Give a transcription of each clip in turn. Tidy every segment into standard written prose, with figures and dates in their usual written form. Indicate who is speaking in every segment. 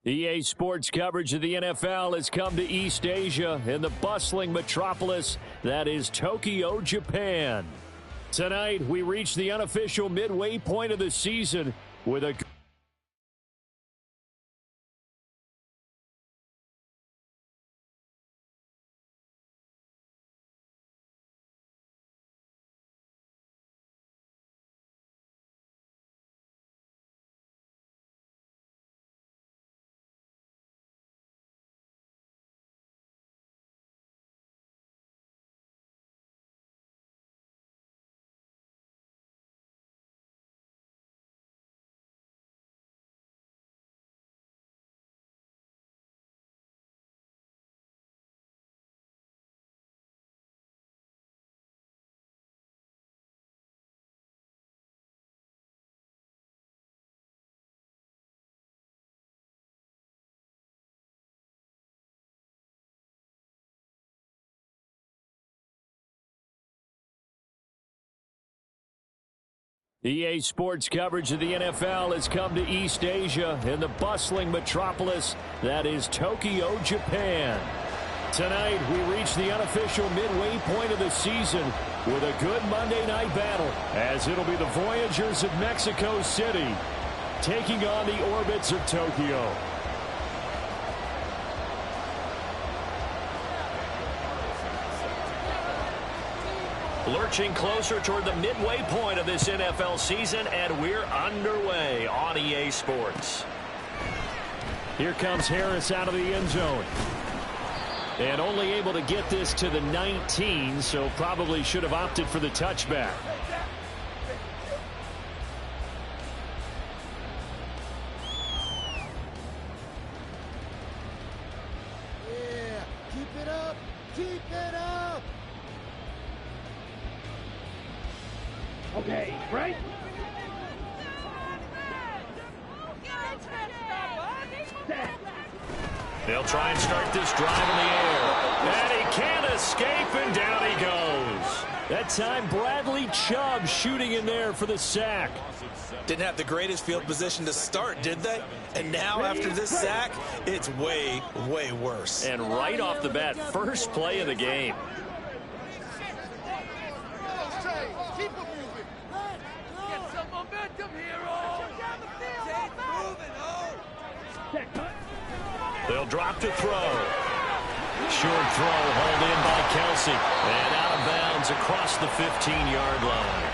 Speaker 1: EA Sports coverage of the NFL has come to East Asia in the bustling metropolis that is Tokyo, Japan. Tonight, we reach the unofficial midway point of the season with a EA Sports coverage of the NFL has come to East Asia in the bustling metropolis that is Tokyo, Japan. Tonight, we reach the unofficial midway point of the season with a good Monday night battle, as it'll be the Voyagers of Mexico City taking on the Orbits of Tokyo. Lurching closer toward the midway point of this NFL season, and we're underway on EA Sports. Here comes Harris out of the end zone. And only able to get this to the 19, so probably should have opted for the touchback.
Speaker 2: Yeah, keep it up, keep it up.
Speaker 3: Okay, right?
Speaker 1: They'll try and start this drive in the air. And he can't escape, and down he goes. That time, Bradley Chubb shooting in there for the sack.
Speaker 4: Didn't have the greatest field position to start, did they? And now, after this sack, it's way, way worse.
Speaker 1: And right off the bat, first play of the game. They'll drop to throw. Short throw hauled in by Kelsey. And out of bounds across the 15-yard line.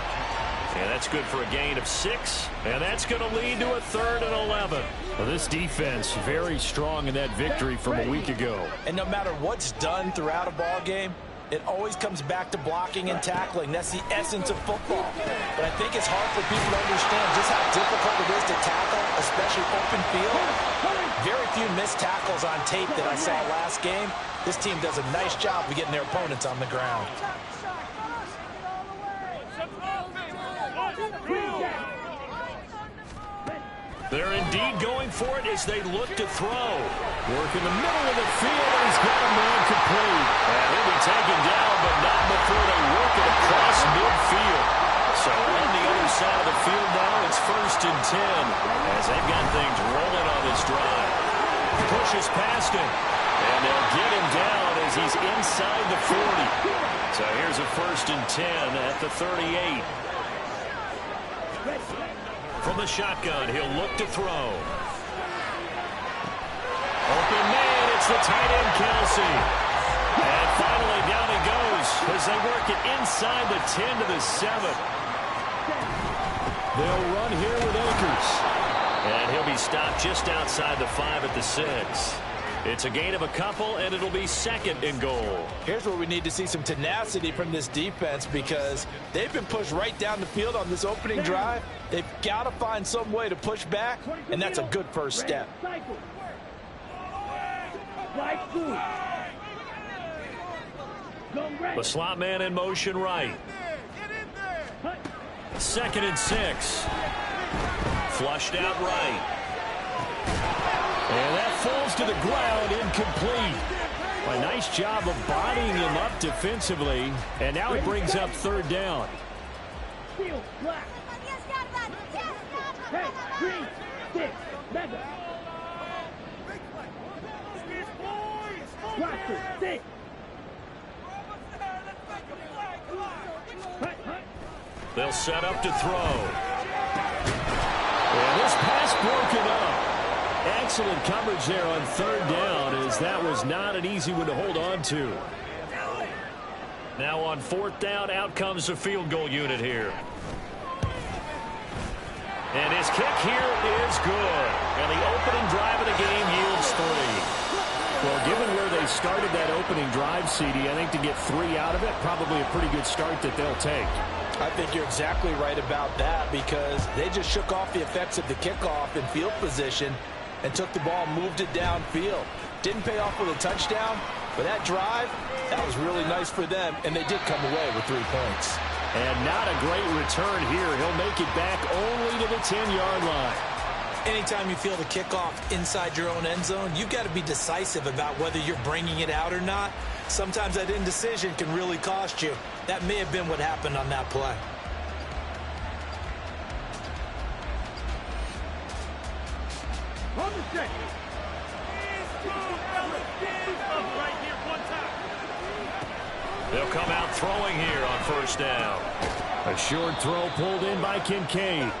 Speaker 1: And that's good for a gain of 6. And that's going to lead to a 3rd and 11. Well, this defense very strong in that victory from a week ago.
Speaker 4: And no matter what's done throughout a ball game, it always comes back to blocking and tackling. That's the essence of football. But I think it's hard for people to understand just how difficult it is to tackle, especially open field. Very few missed tackles on tape that I saw last game. This team does a nice job of getting their opponents on the ground.
Speaker 1: They're indeed going for it as they look to throw. Work in the middle of the field, and he's got a man complete. And he'll be taken down, but not before they work it across midfield. So on the other side of the field now, it's 1st and 10 as they've got things rolling on this drive. Pushes past him, and they'll get him down as he's inside the 40. So here's a 1st and 10 at the 38. From the shotgun, he'll look to throw. Open man, it's the tight end, Kelsey. And finally, down he goes as they work it inside the 10 to the 7. They'll run here with Akers. And he'll be stopped just outside the 5 at the 6. It's a gain of a couple, and it'll be 2nd and goal.
Speaker 4: Here's where we need to see some tenacity from this defense because they've been pushed right down the field on this opening drive. They've got to find some way to push back, and that's a good first step.
Speaker 1: The slot man in motion right. 2nd and 6. Flushed out right. And that falls to the ground, incomplete. A nice job of bodying him up defensively. And now it brings up 3rd down. They'll set up to throw. And this pass broken up. Excellent coverage there on third down, as that was not an easy one to hold on to. Now on fourth down, out comes the field goal unit here. And his kick here is good. And the opening drive of the game yields 3. Well, given where they started that opening drive, CD, I think to get 3 out of it, probably a pretty good start that they'll take.
Speaker 4: I think you're exactly right about that, because they just shook off the effects of the kickoff in field position and took the ball, moved it downfield. Didn't pay off with a touchdown, but that drive, that was really nice for them, and they did come away with 3 points.
Speaker 1: And not a great return here. He'll make it back only to the 10-yard line.
Speaker 4: Anytime you feel the kickoff inside your own end zone, you've got to be decisive about whether you're bringing it out or not. Sometimes that indecision can really cost you. That may have been what happened on that play.
Speaker 1: They'll come out throwing here on first down. A short throw pulled in by Kincaid.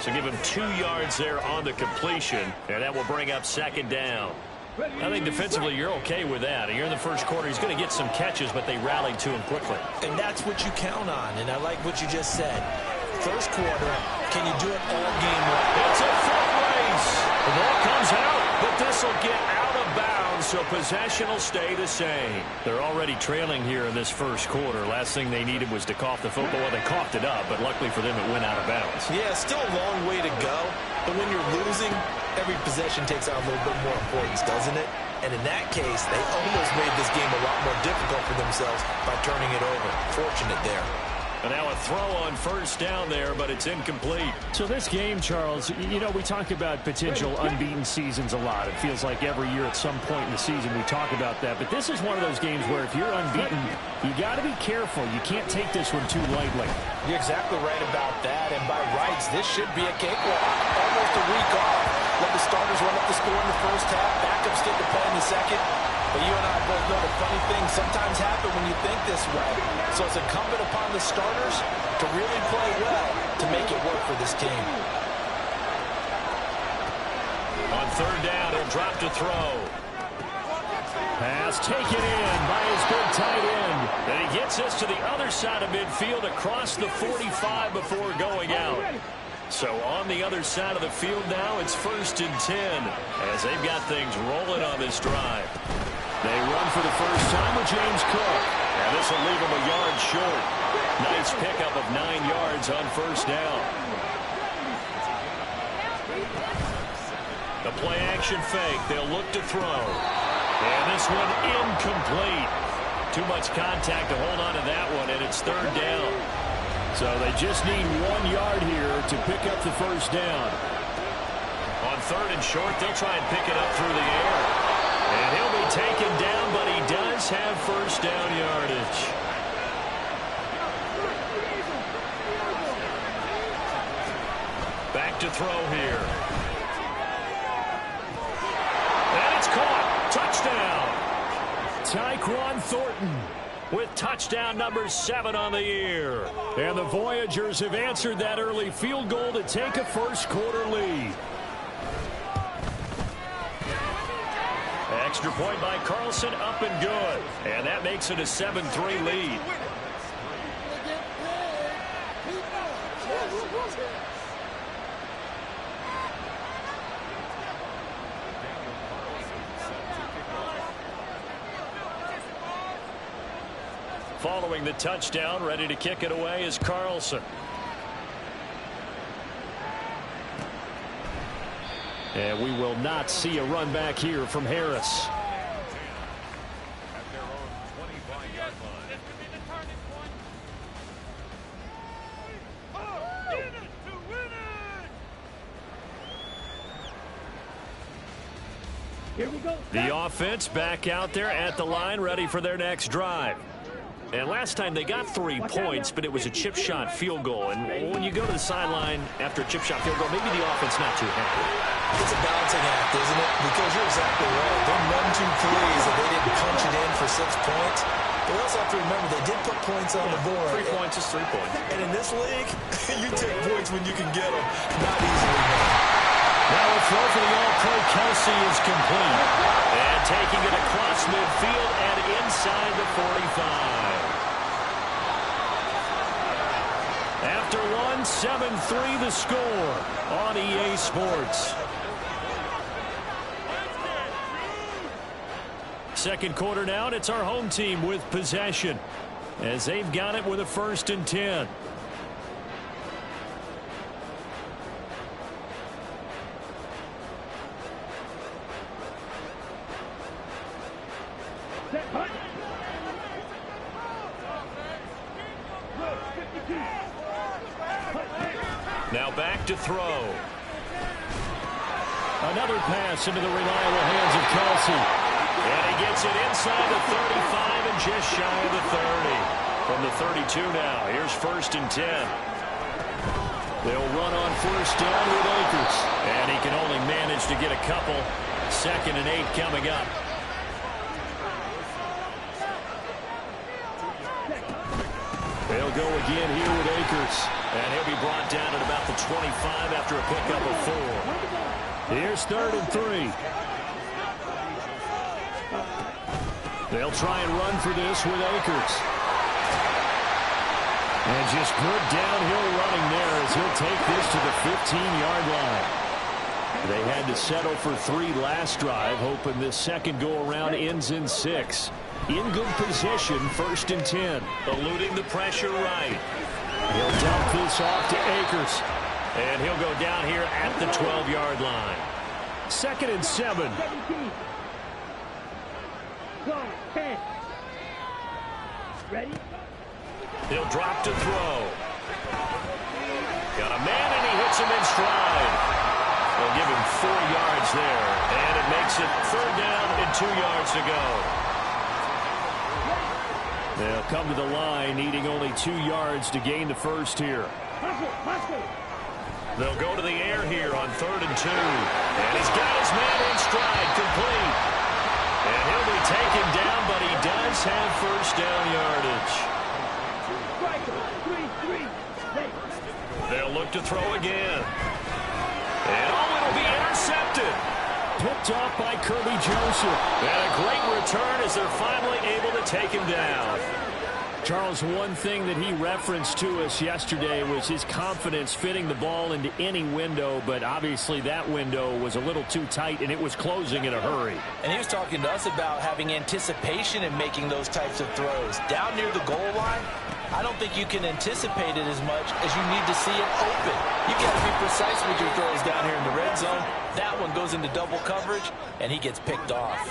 Speaker 1: So give him 2 yards there on the completion, and that will bring up second down. I think defensively you're okay with that. Here in the first quarter, he's going to get some catches, but they rallied to him quickly.
Speaker 4: And that's what you count on, and I like what you just said. First quarter, can you do it all game long?
Speaker 1: It's a foot race. The ball comes out, but this will get out of bounds, so possession will stay the same. They're already trailing here in this first quarter. Last thing they needed was to cough the football. Well, they coughed it up, but luckily for them, it went out of bounds.
Speaker 4: Yeah, still a long way to go, but when you're losing, every possession takes on a little bit more importance, doesn't it? And in that case, they almost made this game a lot more difficult for themselves by turning it over. Fortunate there.
Speaker 1: And now a throw on first down there, but it's incomplete. So this game, Charles, you know, we talk about potential unbeaten seasons a lot. It feels like every year at some point in the season we talk about that. But this is one of those games where if you're unbeaten, you got to be careful. You can't take this one too lightly.
Speaker 4: You're exactly right about that. And by rights, this should be a cakewalk. Almost a week off. Let the starters run up the score in the first half. Backups get to play in the second. But you and I both know the funny things sometimes happen when you think this way. So it's incumbent upon the starters to really play well to make it work for this team.
Speaker 1: On third down, he'll drop to throw. Pass taken in by his big tight end. And he gets us to the other side of midfield across the 45 before going out. So on the other side of the field now, it's 1st and 10 as they've got things rolling on this drive. They run for the first time with James Cook. And this will leave him a yard short. Nice pickup of 9 yards on first down. The play action fake. They'll look to throw. And this one incomplete. Too much contact to hold on to that one, and it's third down. So they just need 1 yard here to pick up the first down. On third and short, they'll try and pick it up through the air. And he'll be taken down, but he does have first down yardage. Back to throw here. And it's caught. Touchdown. Tyquan Thornton with touchdown number 7 on the year. And the Voyagers have answered that early field goal to take a first quarter lead. Extra point by Carlson, up and good. And that makes it a 7-3 lead. Following the touchdown, ready to kick it away is Carlson. And we will not see a run back here from Harris.
Speaker 3: At their own 25-yard line.
Speaker 2: Here we go.
Speaker 1: The offense back out there at the line, ready for their next drive. And last time they got 3 points, but it was a chip shot field goal. And when you go to the sideline after a chip shot field goal, maybe the offense not too happy.
Speaker 4: It's a balancing act, isn't it? Because you're exactly right. They're 1, 2 plays that they didn't punch 6 points. But we also have to remember they did put points on the board.
Speaker 1: 3 points is 3 points.
Speaker 4: And in this league, you take points when you can get them. Not easily done.
Speaker 1: Now a throw for the All-Pro Kelsey is complete. And taking it across midfield and inside the 45. After one, 7-3 the score on EA Sports. Second quarter now, and it's our home team with possession as they've got it with a 1st and 10. Now back to throw. Another pass into the reliable hands of Kelsey. And he gets it inside the 35 and just shy of the 30. From the 32 now, here's 1st and 10. They'll run on 1st down with Akers. And he can only manage to get a couple. 2nd and 8 coming up. They'll go again here with Akers. And he'll be brought down at about the 25 after a pickup of 4. Here's 3rd and 3. They'll try and run for this with Akers. And just good downhill running there as he'll take this to the 15-yard line. They had to settle for 3 last drive, hoping this second go-around ends in 6. In good position, 1st and 10. Eluding the pressure right. He'll dump this off to Akers. And he'll go down here at the 12-yard line. 2nd and 7.
Speaker 5: Ready?
Speaker 1: He'll drop to throw. Got a man, and he hits him in stride. They'll give him 4 yards there. And it makes it 3rd down and 2 yards to go. They'll come to the line, needing only 2 yards to gain the first here. They'll go to the air here on 3rd and 2. And he's got his man in stride, complete. And he'll be taken down, but he does have 1st down yardage. They'll look to throw again. And it'll be intercepted. Picked off by Kirby Joseph. And a great return as they're finally able to take him down. Charles, one thing that he referenced to us yesterday was his confidence fitting the ball into any window, but obviously that window was a little too tight, and it was closing in a hurry.
Speaker 4: And he was talking to us about having anticipation in making those types of throws. Down near the goal line, I don't think you can anticipate it as much as you need to see it open. You got to be precise with your throws down here in the red zone. That one goes into double coverage, and he gets picked off.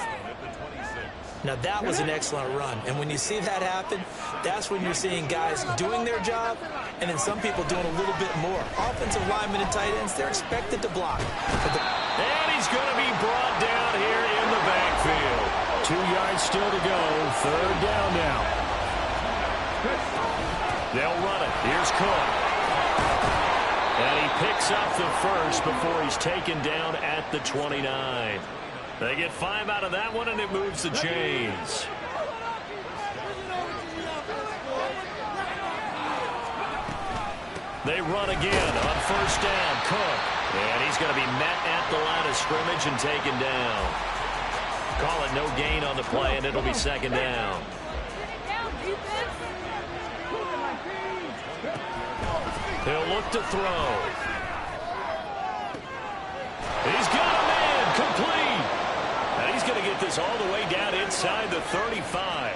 Speaker 4: Now, that was an excellent run. And when you see that happen, that's when you're seeing guys doing their job and then some people doing a little bit more. Offensive linemen and tight ends, they're expected to block.
Speaker 1: And he's going to be brought down here in the backfield. 2 yards still to go. 3rd down now. They'll run it. Here's Cook. And he picks up the first before he's taken down at the 29. They get 5 out of that one, and it moves the chains. They run again on 1st down. Cook. And he's going to be met at the line of scrimmage and taken down. Call it no gain on the play, and it'll be 2nd down. He'll look to throw. He's got a man, complete. And he's going to get this all the way down inside the 35.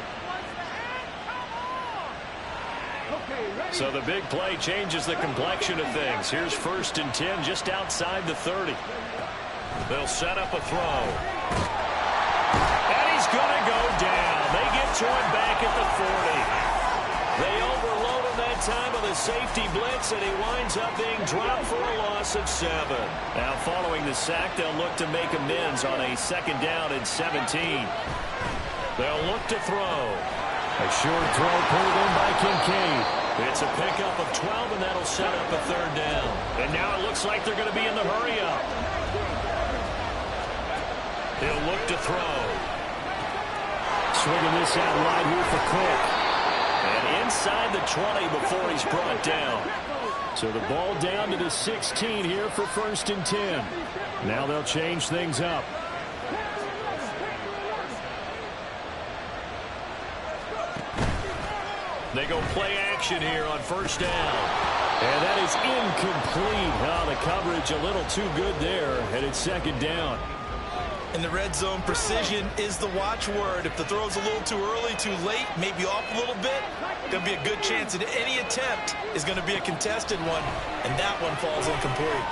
Speaker 1: So the big play changes the complexion of things. Here's 1st and 10 just outside the 30. They'll set up a throw. And he's going to go down. They get to him back at the 40. They overload him that time with a safety blitz, and he winds up being dropped for a loss of 7. Now following the sack, they'll look to make amends on a 2nd down and 17. They'll look to throw. A short throw pulled in by Kincaid. It's a pickup of 12, and that'll set up a 3rd down. And now it looks like they're going to be in the hurry-up. He'll look to throw. Swinging this out wide here for Cook. And inside the 20 before he's brought down. So the ball down to the 16 here for 1st and 10. Now they'll change things up. They go play action here on 1st down. And that is incomplete. Oh, the coverage a little too good there. And it's 2nd down.
Speaker 4: In the red zone, precision is the watchword. If the throw's a little too early, too late, maybe off a little bit, there'll be a good chance that any attempt is going to be a contested one, and that one falls incomplete.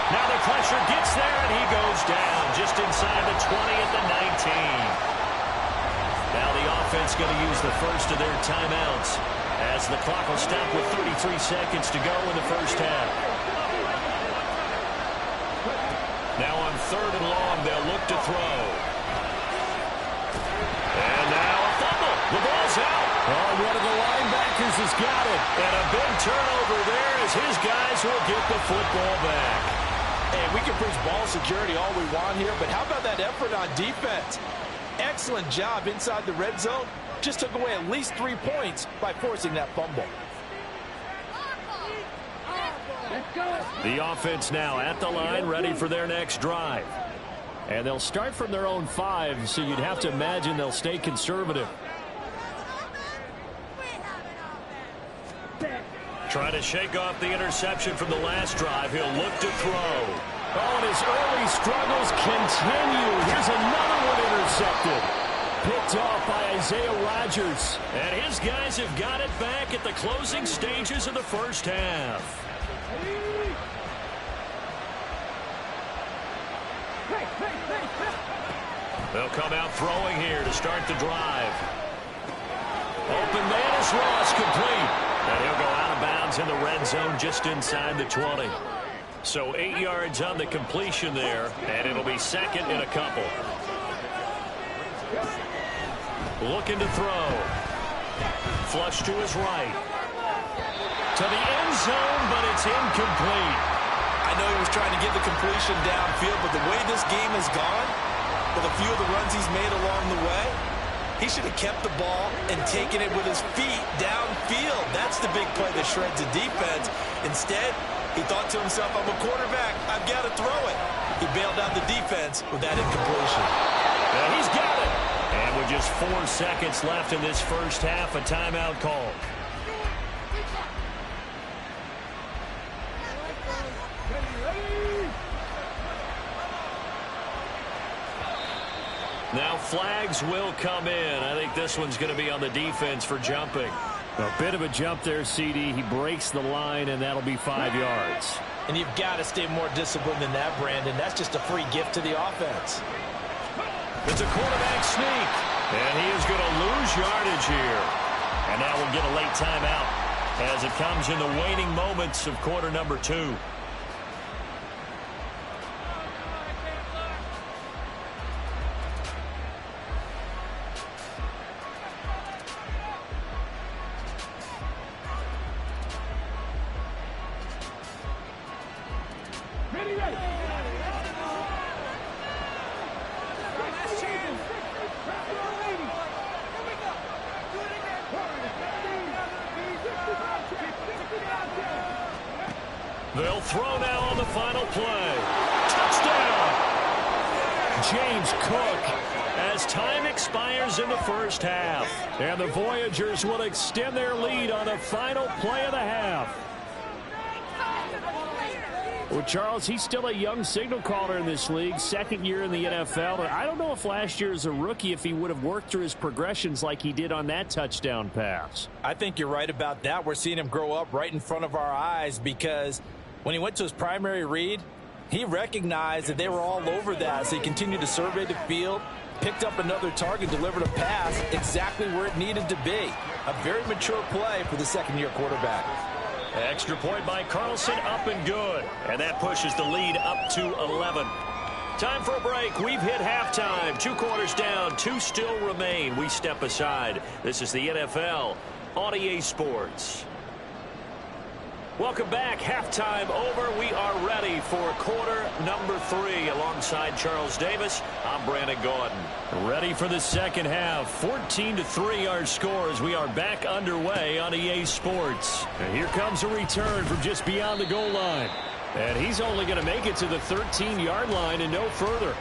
Speaker 1: Now the pressure gets there, and he goes down just inside the 20 at the 19. Now the offense going to use the first of their timeouts as the clock will stop with 33 seconds to go in the 1st half. Now on 3rd and long, they'll look to throw. And now a fumble. The ball's out. Oh, one of the linebackers has got it. And a big turnover there as his guys will get the football back.
Speaker 4: Hey, we can preach ball security all we want here, but how about that effort on defense? Excellent job inside the red zone. Just took away at least 3 points by forcing that fumble.
Speaker 1: The offense now at the line, ready for their next drive. And they'll start from their own 5, so you'd have to imagine they'll stay conservative. Trying to shake off the interception from the last drive. He'll look to throw. Oh, and his early struggles continue. Here's another one intercepted. Picked off by Isaiah Rodgers. And his guys have got it back at the closing stages of the 1st half. They'll come out throwing here to start the drive. Open man is Ross, complete. And he'll go out of bounds in the red zone just inside the 20. So 8 yards on the completion there, and it'll be 2nd and a couple. Looking to throw. Flush to his right. To the end zone, but it's incomplete.
Speaker 4: I know he was trying to get the completion downfield, but the way this game has gone, with a few of the runs he's made along the way, he should have kept the ball and taken it with his feet downfield. That's the big play that shreds the defense. Instead, he thought to himself, I'm a quarterback, I've got to throw it. He bailed out the defense with that incompletion.
Speaker 1: And he's got it. And with just 4 seconds left in this 1st half, a timeout call. Now flags will come in. I think this one's going to be on the defense for jumping. A bit of a jump there, CD. He breaks the line, and that'll be 5 yards.
Speaker 4: And you've got to stay more disciplined than that, Brandon. That's just a free gift to the offense.
Speaker 1: It's a quarterback sneak. And he is going to lose yardage here. And now we'll get a late timeout as it comes in the waning moments of quarter number 2. They'll throw now on the final play. Touchdown! James Cook as time expires in the 1st half. And the Voyagers will extend their lead on the final play of the half. Well, Charles, he's still a young signal caller in this league, 2nd year in the NFL. And I don't know if last year as a rookie if he would have worked through his progressions like he did on that touchdown pass.
Speaker 4: I think you're right about that. We're seeing him grow up right in front of our eyes because when he went to his primary read, he recognized that they were all over that. So he continued to survey the field, picked up another target, delivered a pass exactly where it needed to be. A very mature play for the 2nd-year quarterback.
Speaker 1: Extra point by Carlson, up and good. And that pushes the lead up to 11. Time for a break. We've hit halftime. 2 quarters down, 2 still remain. We step aside. This is the NFL on EA Sports. Welcome back. Halftime over. We are ready for quarter number 3. Alongside Charles Davis, I'm Brandon Gaudin. Ready for the second half. 14-3 our scores. We are back underway on EA Sports. And here comes a return from just beyond the goal line. And he's only going to make it to the 13-yard line and no further.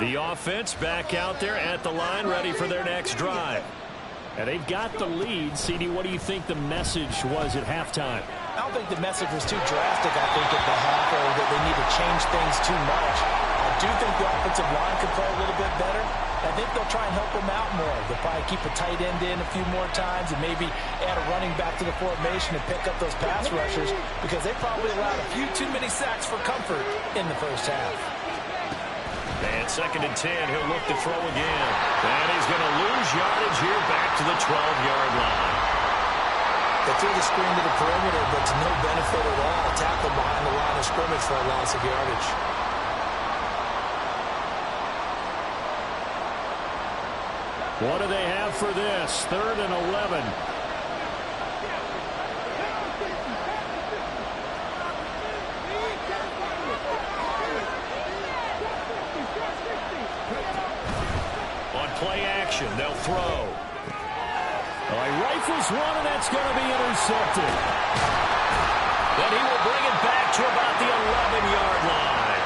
Speaker 1: The offense back out there at the line, ready for their next drive. And they've got the lead. CD, what do you think the message was at halftime?
Speaker 4: I don't think the message was too drastic, I think, at the half, or that they need to change things too much. I do think the offensive line could play a little bit better. I think they'll try and help them out more. They'll probably keep a tight end in a few more times and maybe add a running back to the formation and pick up those pass rushers, because they probably allowed a few too many sacks for comfort in the first half.
Speaker 1: And 2nd and 10, he'll look to throw again. And he's going to lose yardage here back to the 12-yard line.
Speaker 4: They threw the screen to the perimeter, but to no benefit at all. Tackle behind the line of scrimmage for a loss of yardage.
Speaker 1: What do they have for this? 3rd and 11. Play action. They'll throw. He rifles one, and that's going to be intercepted. Then he will bring it back to about the 11-yard line.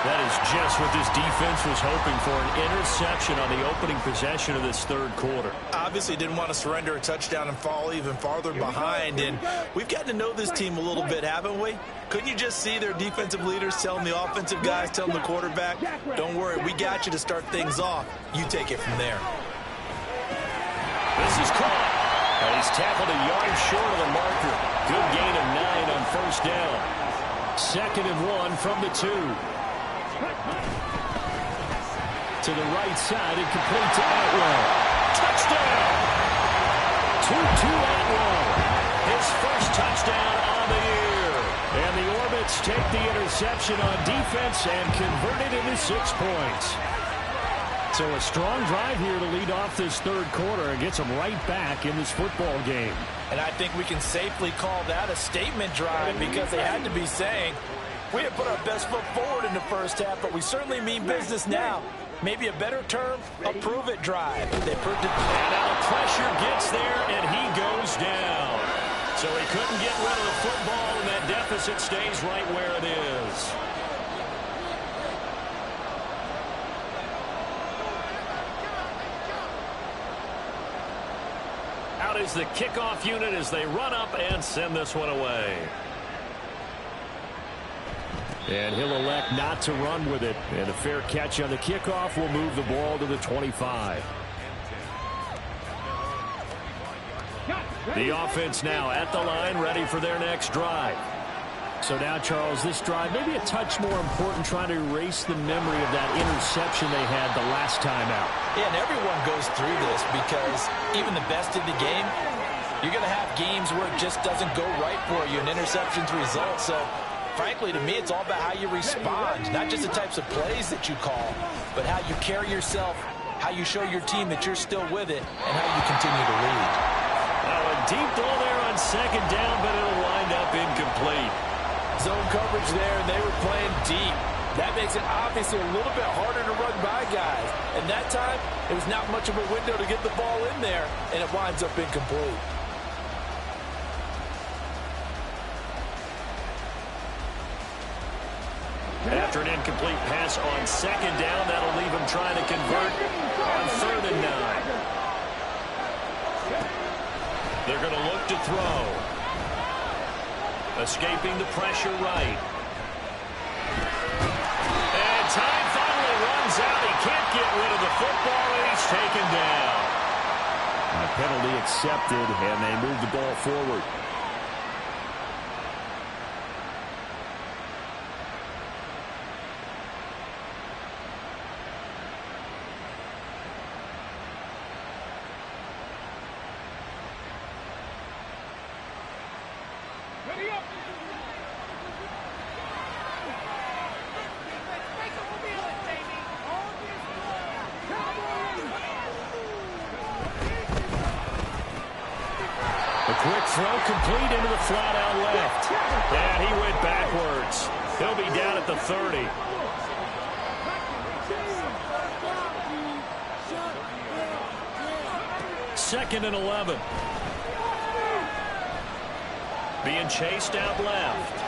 Speaker 1: That is just what this defense was hoping for, an interception on the opening possession of this third quarter.
Speaker 4: Obviously didn't want to surrender a touchdown and fall even farther behind, and we've gotten to know this team a little bit, haven't we? Couldn't you just see their defensive leaders telling the offensive guys, telling the quarterback, don't worry, we got you to start things off. You take it from there.
Speaker 1: This is caught. And he's tackled a yard short of the marker. Good gain of 9 on first down. 2nd and 1 from the 2. To the right side, and complete to Atwell. Touchdown! Tutu Atwell. His first touchdown on the year. And the Orbits take the interception on defense and convert it into 6 points. So a strong drive here to lead off this third quarter and gets them right back in this football game.
Speaker 4: And I think we can safely call that a statement drive, because they had to be saying, we didn't put our best foot forward in the first half, but we certainly mean business now. Maybe a better term, a prove-it drive. They proved it.
Speaker 1: And now the pressure gets there, and he goes down. So he couldn't get rid of the football, and that deficit stays right where it is. Out is the kickoff unit as they run up and send this one away. And he'll elect not to run with it. And a fair catch on the kickoff will move the ball to the 25. The offense now at the line, ready for their next drive. So now, Charles, this drive maybe a touch more important, trying to erase the memory of that interception they had the last time out.
Speaker 4: Yeah, and everyone goes through this, because even the best in the game, you're going to have games where it just doesn't go right for you, and interceptions result. So frankly, to me, it's all about how you respond, not just the types of plays that you call, but how you carry yourself, how you show your team that you're still with it, and how you continue to lead.
Speaker 1: Now a deep ball there on 2nd down, but it'll wind up incomplete.
Speaker 4: Zone coverage there, and they were playing deep. That makes it obviously a little bit harder to run by guys. And that time, it was not much of a window to get the ball in there, and it winds up incomplete.
Speaker 1: After an incomplete pass on 2nd down, that'll leave him trying to convert on 3rd and 9. They're going to look to throw. Escaping the pressure right. And time finally runs out. He can't get rid of the football, and he's taken down. A penalty accepted, and they move the ball forward. A quick throw complete into the flat out left. And he went backwards. He'll be down at the 30. Second and 11. Being chased out left.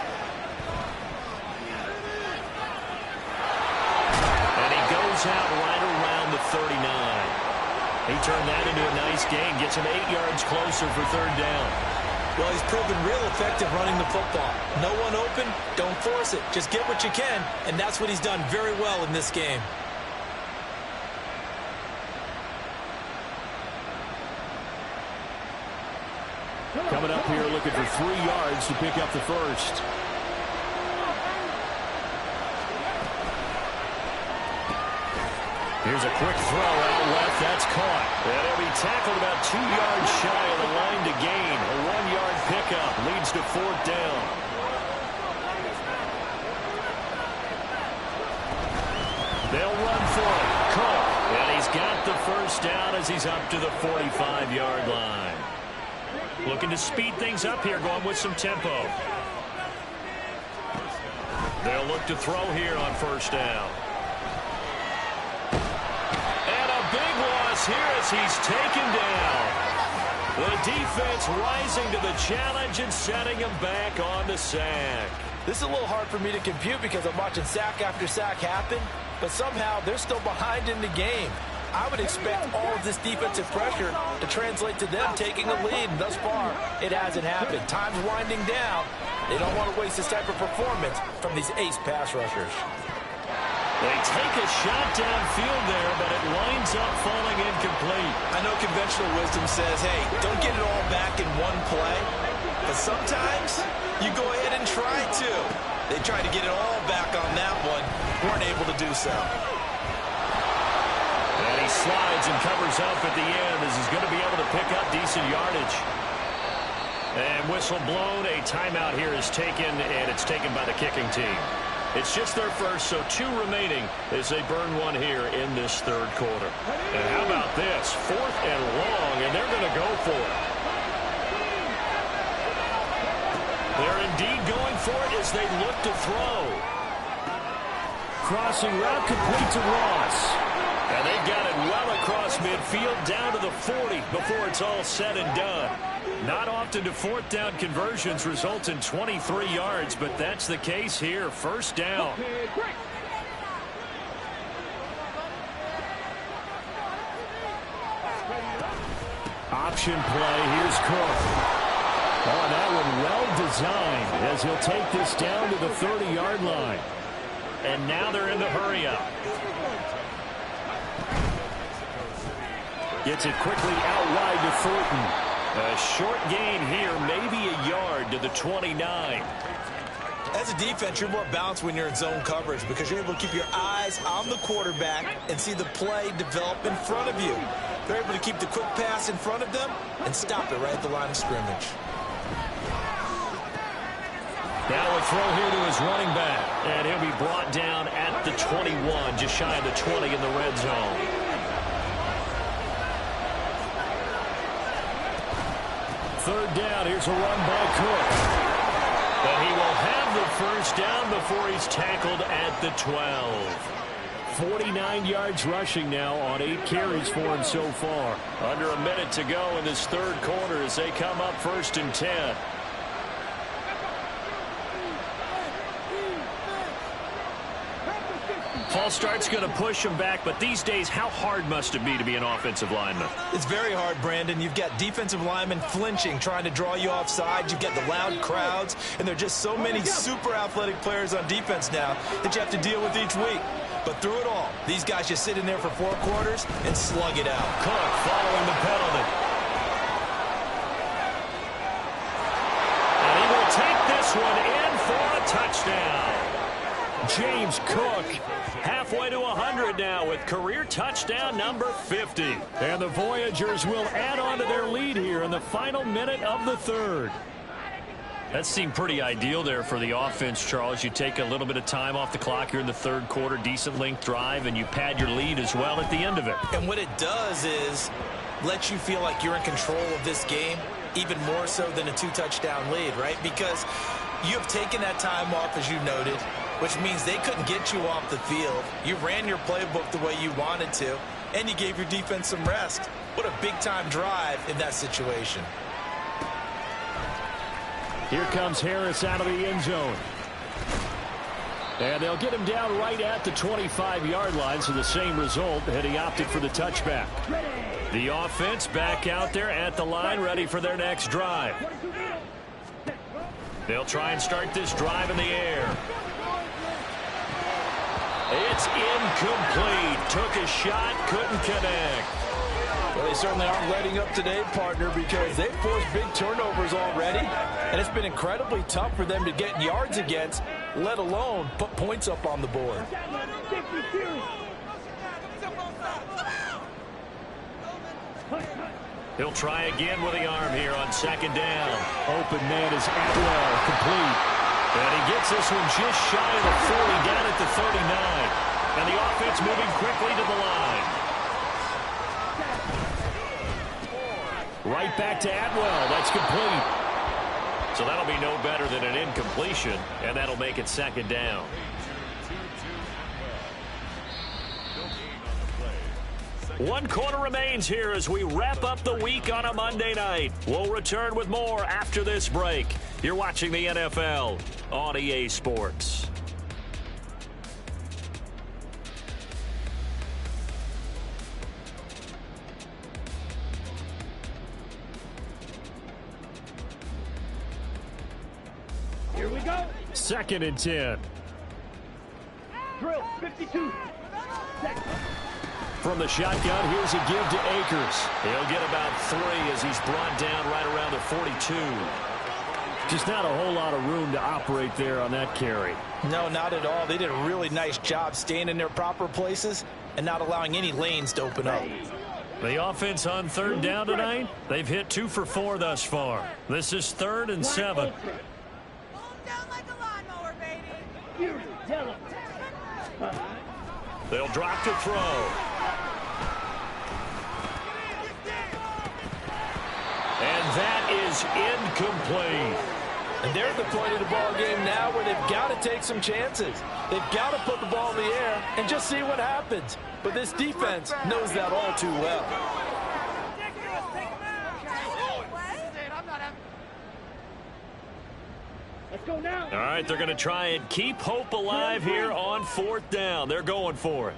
Speaker 1: And he goes out right around the 39. He turned that into a nice gain. Gets him 8 yards closer for third down.
Speaker 4: Well, he's proven real effective running the football. No one open, don't force it. Just get what you can, and that's what he's done very well in this game.
Speaker 1: Coming up here looking for 3 yards to pick up the first. Here's a quick throw out left. That's caught. And he'll be tackled about 2 yards shy of the line to gain. A 1-yard pickup leads to fourth down. They'll run for it. Cook. And he's got the first down as he's up to the 45-yard line. Looking to speed things up here, going with some tempo. They'll look to throw here on first down. Big loss here as he's taken down. The defense rising to the challenge and setting him back on the sack.
Speaker 4: This is a little hard for me to compute because I'm watching sack after sack happen, but somehow they're still behind in the game. I would expect all of this defensive pressure to translate to them taking a lead, and thus far, it hasn't happened. Time's winding down. They don't want to waste this type of performance from these ace pass rushers.
Speaker 1: They take a shot downfield there, but it winds up falling incomplete.
Speaker 4: I know conventional wisdom says, hey, don't get it all back in one play. But sometimes you go ahead and try to. They tried to get it all back on that one. Weren't able to do so.
Speaker 1: And he slides and covers up at the end as he's going to be able to pick up decent yardage. And whistle blown. A timeout here is taken, and it's taken by the kicking team. It's just their first, so 2 remaining as they burn one here in this third quarter. And how about this? 4th and long, and they're going to go for it. They're indeed going for it as they look to throw. Crossing route complete to Ross. And they've got it well across midfield down to the 40 before it's all said and done. Not often do fourth down conversions result in 23 yards, but that's the case here. First down. Option play. Here's Cook. Oh, that one well designed as he'll take this down to the 30-yard line. And now they're in the hurry-up. Gets it quickly out wide to Thornton. A short gain here, maybe a yard to the 29.
Speaker 4: As a defense, you're more balanced when you're in zone coverage because you're able to keep your eyes on the quarterback and see the play develop in front of you. They're able to keep the quick pass in front of them and stop it right at the line of scrimmage.
Speaker 1: Now a throw here to his running back, and he'll be brought down at the 21, just shy of the 20 in the red zone. Third down, here's a run by Cook. And he will have the first down before he's tackled at the 12. 49 yards rushing now on 8 carries for him so far. Under a minute to go in this third quarter as they come up 1st and 10. False start's going to push him back, but these days, how hard must it be to be an offensive lineman?
Speaker 4: It's very hard, Brandon. You've got defensive linemen flinching, trying to draw you off sides. You've got the loud crowds, and there are just so many super athletic players on defense now that you have to deal with each week. But through it all, these guys just sit in there for 4 quarters and slug it out.
Speaker 1: Cook following the penalty. And he will take this one in for a touchdown. James Cook halfway to 100 now with career touchdown number 50. And the Voyagers will add on to their lead here in the final minute of the third. That seemed pretty ideal there for the offense, Charles. You take a little bit of time off the clock here in the third quarter, decent length drive, and you pad your lead as well at the end of it.
Speaker 4: And what it does is let you feel like you're in control of this game, even more so than a 2-touchdown lead, right? Because you have taken that time off, as you noted, which means they couldn't get you off the field. You ran your playbook the way you wanted to, and you gave your defense some rest. What a big-time drive in that situation.
Speaker 1: Here comes Harris out of the end zone. And they'll get him down right at the 25-yard line, so the same result, had he opted for the touchback. The offense back out there at the line, ready for their next drive. They'll try and start this drive in the air. It's incomplete. Took a shot, couldn't connect.
Speaker 4: Well, they certainly aren't letting up today, partner, because they've forced big turnovers already, and it's been incredibly tough for them to get yards against, let alone put points up on the board.
Speaker 1: He'll try again with the arm here on second down. Open man is Atwell, complete. And he gets this one just shy of the 40, down at the 39. And the offense moving quickly to the line. Right back to Atwell. That's complete. So that'll be no better than an incompletion, and that'll make it second down. One quarter remains here as we wrap up the week on a Monday night. We'll return with more after this break. You're watching the NFL on EA Sports.
Speaker 5: Here we go.
Speaker 1: 2nd and 10.
Speaker 5: Drill, 52.
Speaker 1: From the shotgun, here's a give to Akers. He'll get about 3 as he's brought down right around the 42. Just not a whole lot of room to operate there on that carry.
Speaker 4: No, not at all. They did a really nice job staying in their proper places and not allowing any lanes to open up.
Speaker 1: The offense on 3rd down tonight, they've hit 2 for 4 thus far. This is 3rd and 7.
Speaker 6: Down like a lawnmower, baby.
Speaker 1: They'll drop to throw. And that is incomplete.
Speaker 4: And they're at the point of the ball game now where they've got to take some chances. They've got to put the ball in the air and just see what happens. But this defense knows that all too well.
Speaker 5: Let's go now.
Speaker 1: All right, they're going to try and keep hope alive here on 4th down. They're going for it.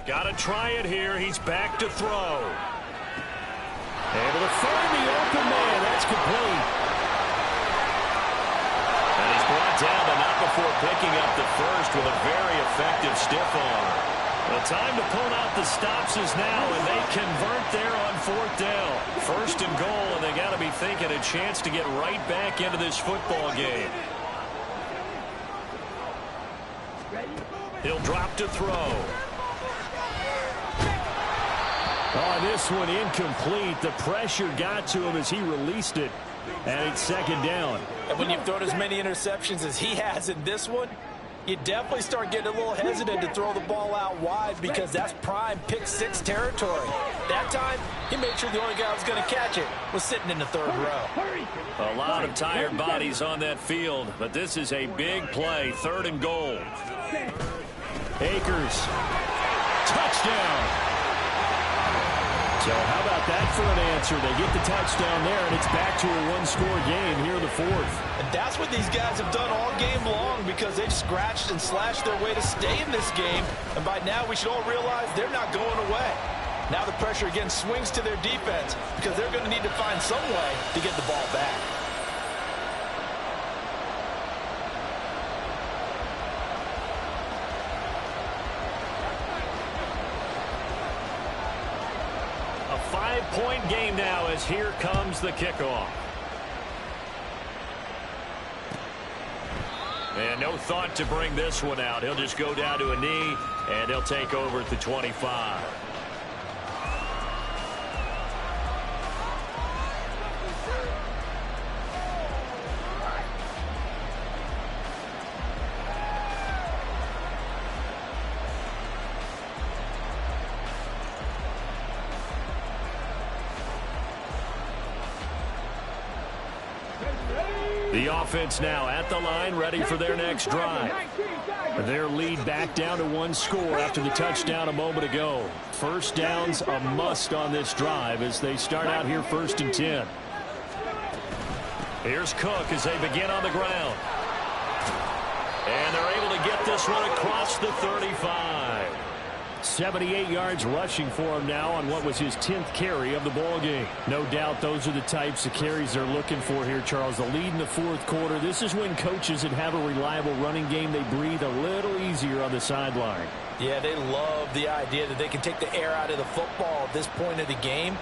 Speaker 1: Got to try it here. He's back to throw. Able to find the open man. That's complete. And he's brought down, but not before picking up the first with a very effective stiff arm. The time to pull out the stops is now, and they convert there on 4th down. 1st and goal, and they got to be thinking a chance to get right back into this football game. He'll drop to throw. Oh, this one incomplete. The pressure got to him as he released it, and it's 2nd down.
Speaker 4: And when you've thrown as many interceptions as he has in this one, you definitely start getting a little hesitant to throw the ball out wide because that's prime pick 6 territory. That time, he made sure the only guy who was going to catch it was sitting in the 3rd row.
Speaker 1: A lot of tired bodies on that field, but this is a big play. 3rd and goal. Akers. Touchdown. So how about that for an answer? They get the touchdown there, and it's back to a one-score game here in the 4th.
Speaker 4: And that's what these guys have done all game long because they've scratched and slashed their way to stay in this game. And by now, we should all realize they're not going away. Now the pressure again swings to their defense because they're going to need to find some way to get the ball back.
Speaker 1: A 5-point game now as here comes the kickoff. And no thought to bring this one out. He'll just go down to a knee, and he'll take over at the 25. The offense now at the line, ready for their next drive. Their lead back down to 1 score after the touchdown a moment ago. First down's a must on this drive as they start out here 1st and 10. Here's Cook as they begin on the ground. And they're able to get this one across the 35. 78 yards rushing for him now on what was his 10th carry of the ball game. No doubt those are the types of carries they're looking for here, Charles. The lead in the 4th quarter. This is when coaches that have a reliable running game, they breathe a little easier on the sideline.
Speaker 4: Yeah, they love the idea that they can take the air out of the football at this point of the game.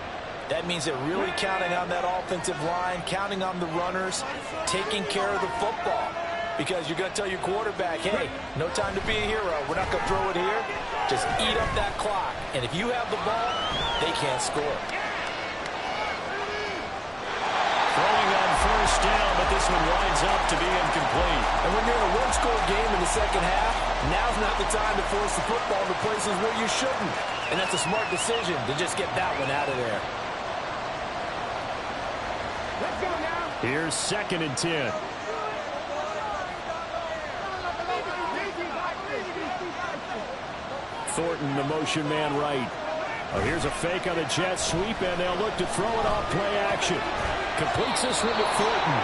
Speaker 4: That means they're really counting on that offensive line, counting on the runners, taking care of the football. Because you're going to tell your quarterback, hey, no time to be a hero. We're not going to throw it here. Just eat up that clock. And if you have the ball, they can't score.
Speaker 1: Throwing on 1st down, but this one winds up to be incomplete.
Speaker 4: And when you're in a 1-score game in the second half, now's not the time to force the football to places where you shouldn't. And that's a smart decision to just get that one out of there.
Speaker 5: Let's go now.
Speaker 1: Here's 2nd and 10. Thornton, the motion man right. Here's a fake on the jet sweep, and they'll look to throw it off play action. Completes this one to Thornton.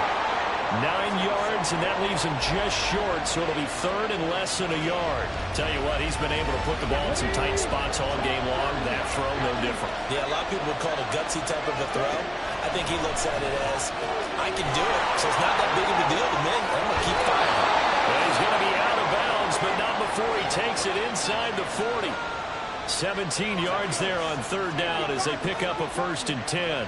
Speaker 1: 9 yards, and that leaves him just short, so it'll be 3rd and less than a yard. Tell you what, he's been able to put the ball in some tight spots all game long. That throw, no different.
Speaker 4: Yeah, a lot of people would call it a gutsy type of a throw. I think he looks at it as, I can do it, so it's not that big of a deal to me. I'm going to keep firing.
Speaker 1: Well, he's going to be out of bounds, but not before he takes it inside the 40. 17 yards there on 3rd down as they pick up a 1st and 10.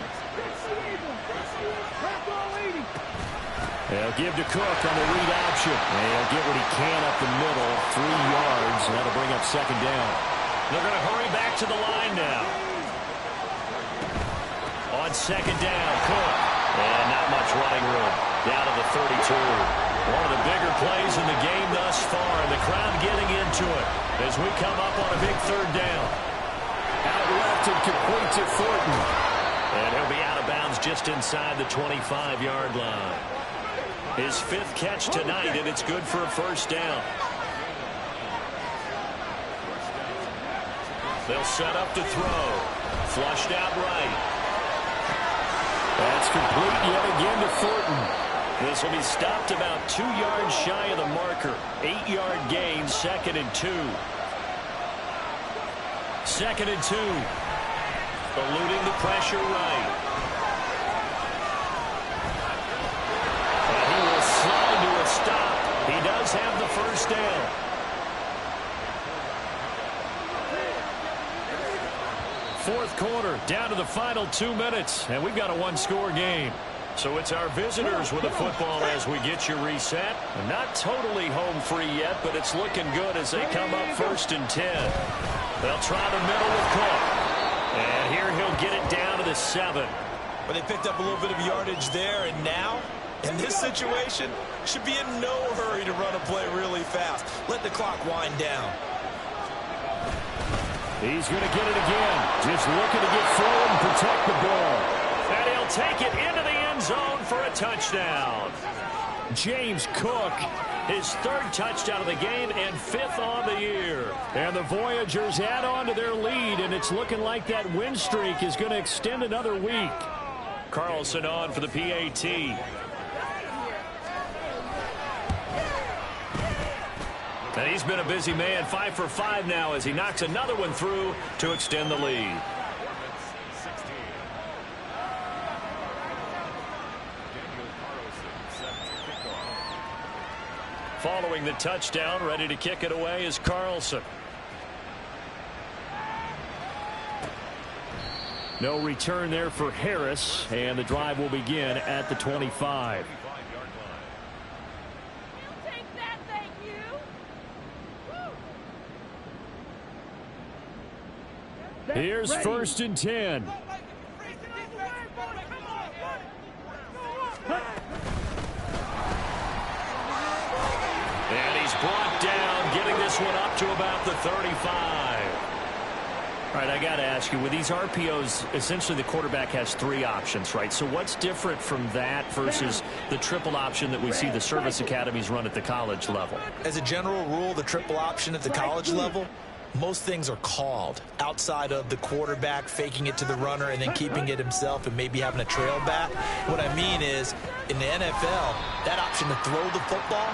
Speaker 1: They'll give to Cook on the read option. And he'll get what he can up the middle, 3 yards, and that'll bring up 2nd down. They're going to hurry back to the line now. On 2nd down, Cook. And not much running room. Down to the 32. One of the bigger plays in the game thus far, and the crowd getting into it as we come up on a big 3rd down. Out left and complete to Thornton. And he'll be out of bounds just inside the 25-yard line. His 5th catch tonight, and it's good for a 1st down. They'll set up to throw. Flushed out right. That's complete yet again to Thornton. This will be stopped about 2 yards shy of the marker. 8-yard gain, 2nd and 2. 2nd and 2. Eluding the pressure right. And he will slide to a stop. He does have the 1st down. Fourth quarter, down to the final 2 minutes, and we've got a 1-score game. So it's our visitors with the football as we get you reset. Not totally home free yet, but it's looking good as they come up 1st and 10. They'll try the middle with Cook. And here he'll get it down to the 7.
Speaker 4: But they picked up a little bit of yardage there, and now, in this situation, should be in no hurry to run a play really fast. Let the clock wind down.
Speaker 1: He's going to get it again. Just looking to get forward and protect the ball. And he'll take it into the end zone for a touchdown. James Cook, his 3rd touchdown of the game and 5th on the year. And the Voyagers add on to their lead, and it's looking like that win streak is going to extend another week. Carlson on for the PAT. And he's been a busy man, 5 for 5 now as he knocks another one through to extend the lead. Following the touchdown, ready to kick it away is Carlson. No return there for Harris, and the drive will begin at the 25.
Speaker 6: Take that
Speaker 1: Here's
Speaker 5: Ready.
Speaker 1: 1st and 10. And he's brought down, getting this one up to about the 35. All right, I got to ask you, with these RPOs, essentially the quarterback has 3 options, right? So what's different from that versus the triple option that we see the service academies run at the college level?
Speaker 4: As a general rule, the triple option at the college level, most things are called outside of the quarterback faking it to the runner and then keeping it himself and maybe having a trail back. What I mean is, in the NFL, that option to throw the football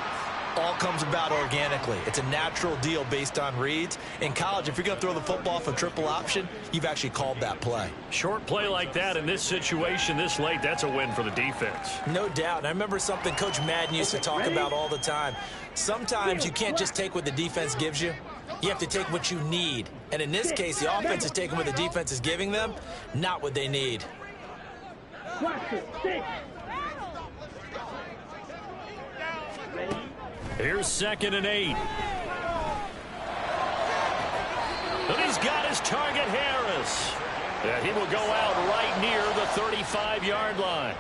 Speaker 4: all comes about organically. It's a natural deal based on reads. In college, if you're going to throw the football for triple option, you've actually called that play.
Speaker 1: Short play like that in this situation this late, that's a win for the defense.
Speaker 4: No doubt. And I remember something Coach Madden used to talk about all the time. Sometimes you can't just take what the defense gives you. You have to take what you need. And in this case, the offense is taking what the defense is giving them, not what they need.
Speaker 1: Here's 2nd and 8. And he's got his target, Harris. And he will go out right near the 35-yard line.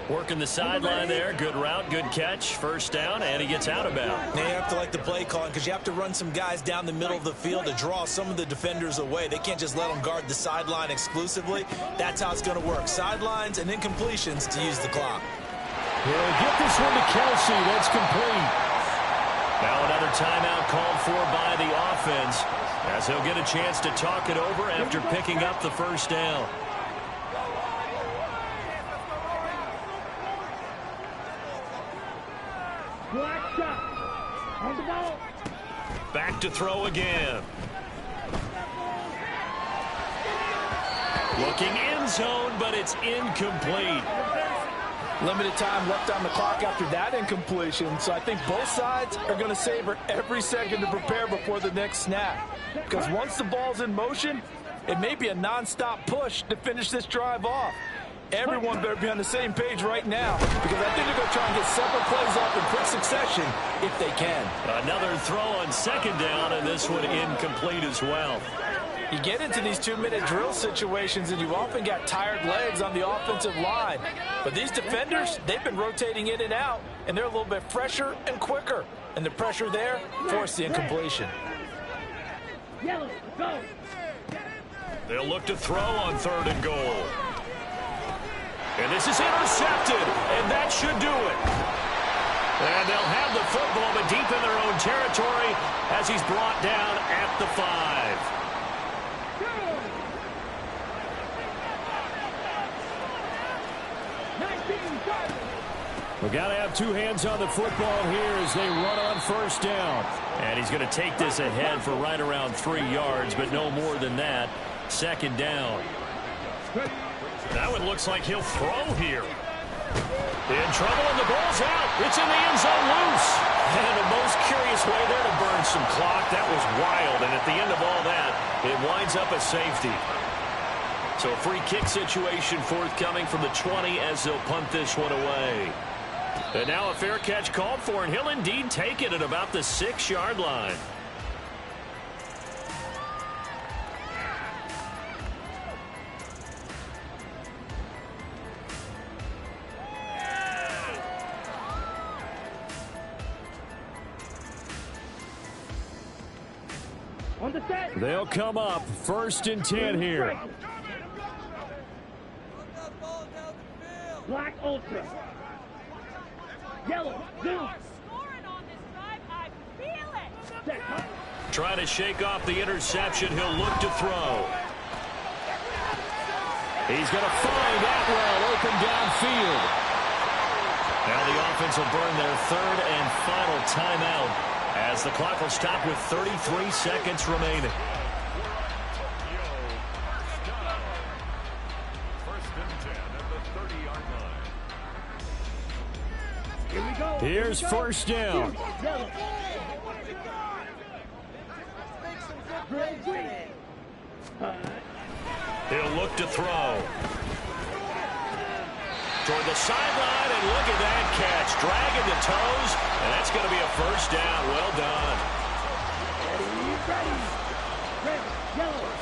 Speaker 1: Working the sideline there. Good route, good catch. 1st down, and he gets out of bounds.
Speaker 4: Now you have to like the play calling because you have to run some guys down the middle of the field to draw some of the defenders away. They can't just let them guard the sideline exclusively. That's how it's going to work. Sidelines and incompletions to use the clock.
Speaker 1: He'll get this one to Kelsey. That's complete. Now another timeout called for by the offense as he'll get a chance to talk it over after picking up the 1st down.
Speaker 5: On the ball.
Speaker 1: Back to throw again. Looking end zone, but it's incomplete.
Speaker 7: Limited time left on the clock after that incompletion, so I think both sides are going to savor every second to prepare before the next snap. Because once the ball's in motion, it may be a non-stop push to finish this drive off. Everyone better be on the same page right now, because I think they're going to try and get several plays off in quick succession if they can.
Speaker 1: Another throw on 2nd down, and this one incomplete as well.
Speaker 7: You get into these 2-minute drill situations, and you've often got tired legs on the offensive line. But these defenders, they've been rotating in and out, and they're a little bit fresher and quicker. And the pressure there forced the incompletion.
Speaker 5: Yellow, go.
Speaker 1: They'll look to throw on 3rd and goal. And this is intercepted, and that should do it. And they'll have the football, but deep in their own territory as he's brought down at the 5. We've got to have 2 hands on the football here as they run on 1st down. And he's going to take this ahead for right around 3 yards, but no more than that. 2nd down. That one looks like he'll throw here. In trouble, and the ball's out. It's in the end zone loose. And the most curious way there to burn some clock. That was wild, and at the end of all that, it winds up a safety. So a free kick situation forthcoming from the 20 as they'll punt this one away. And now a fair catch called for, and he'll indeed take it at about the 6-yard line.
Speaker 5: On the set.
Speaker 1: They'll come up 1st and 10 here.
Speaker 5: Black Ultra. Yellow, zoom.
Speaker 6: Scoring on this drive, I feel it.
Speaker 5: Set, huh?
Speaker 1: Trying to shake off the interception. He'll look to throw. He's going to find Atwell open downfield. Now the offense will burn their 3rd and final timeout as the clock will stop with 33 seconds remaining.
Speaker 5: Here we go.
Speaker 1: Here's 1st down.
Speaker 5: Yellow. Red, green.
Speaker 1: He'll look to throw. Toward the sideline, and look at that catch. Dragging the toes, and that's going to be a 1st down. Well done.
Speaker 5: Ready. Red, yellow.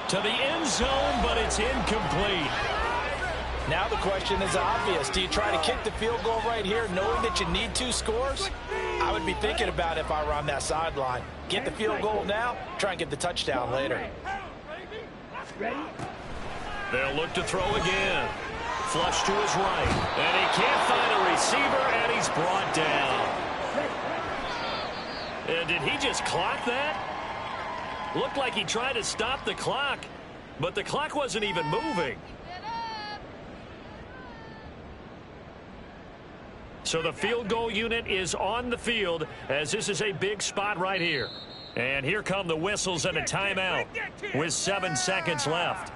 Speaker 1: To the end zone, but it's incomplete.
Speaker 4: Now the question is obvious. Do you try to kick the field goal right here knowing that you need 2 scores? I would be thinking about it if I were on that sideline. Get the field goal now, try and get the touchdown later.
Speaker 1: They'll look to throw again. Flush to his right. And he can't find a receiver, and he's brought down. And did he just clock that? Looked like he tried to stop the clock, but the clock wasn't even moving. So the field goal unit is on the field as this is a big spot right here. And here come the whistles and a timeout with 7 seconds left.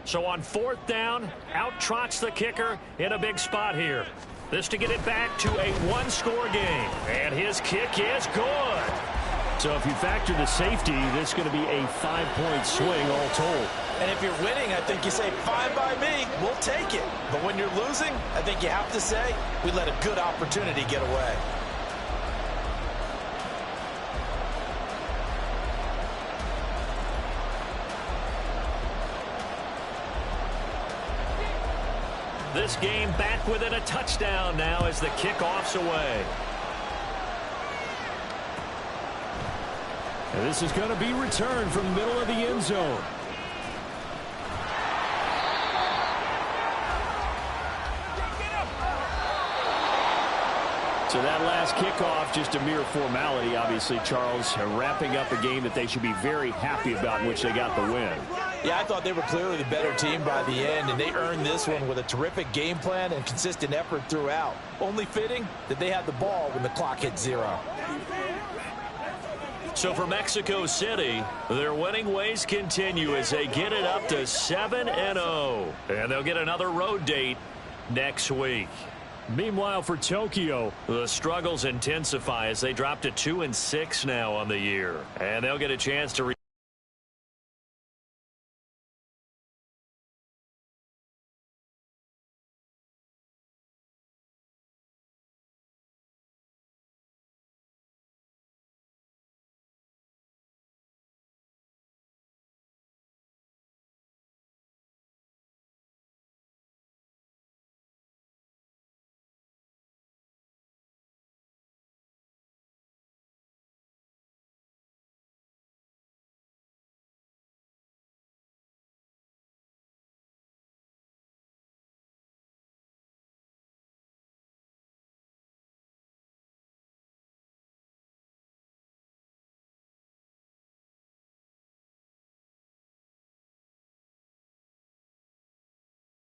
Speaker 1: So on 4th down, out trots the kicker in a big spot here. This to get it back to a 1-score game. And his kick is good. So if you factor the safety, this is going to be a 5-point swing all told.
Speaker 4: And if you're winning, I think you say, fine by me, we'll take it. But when you're losing, I think you have to say, we let a good opportunity get away.
Speaker 1: This game back within a touchdown now as the kickoff's away.
Speaker 8: And this is going to be returned from the middle of the end zone. So that last kickoff, just a mere formality, obviously, Charles, wrapping up a game that they should be very happy about in which they got the win.
Speaker 4: Yeah, I thought they were clearly the better team by the end, and they earned this one with a terrific game plan and consistent effort throughout. Only fitting that they had the ball when the clock hit 0.
Speaker 1: So for Mexico City, their winning ways continue as they get it up to 7-0. And they'll get another road date next week.
Speaker 8: Meanwhile, for Tokyo,
Speaker 1: the struggles intensify as they drop to 2-6 now on the year. And they'll get a chance to